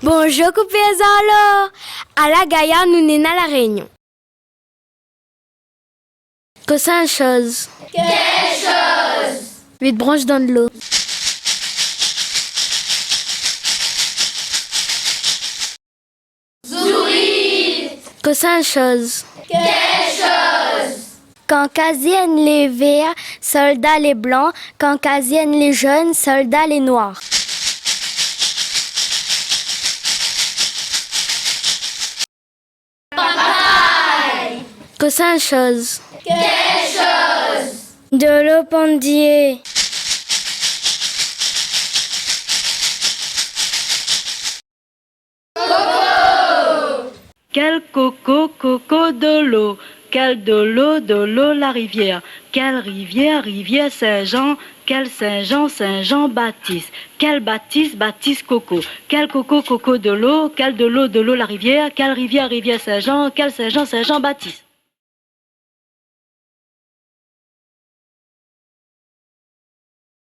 Bonjour, Coupézolo. À la Gaïa, nous sommes à la Réunion. Que c'est une chose? Quelle chose? 8 branches dans de l'eau. Zourit. Que c'est une chose? Quelle chose? Caucasienne les verts, soldats les blancs. Caucasienne les jaunes, soldats les noirs. Papaye. Que c'est une chose? Quelle chose? De l'eau pendier. Quel coco, coco de l'eau. Quel de l'eau, la rivière. Quelle rivière, rivière Saint-Jean. Quel Saint-Jean, Saint-Jean Baptiste. Quel Baptiste, Baptiste coco. Quel coco, coco de l'eau. Quel de l'eau, la rivière. Quelle rivière, rivière Saint-Jean. Quel Saint-Jean, Saint-Jean Baptiste.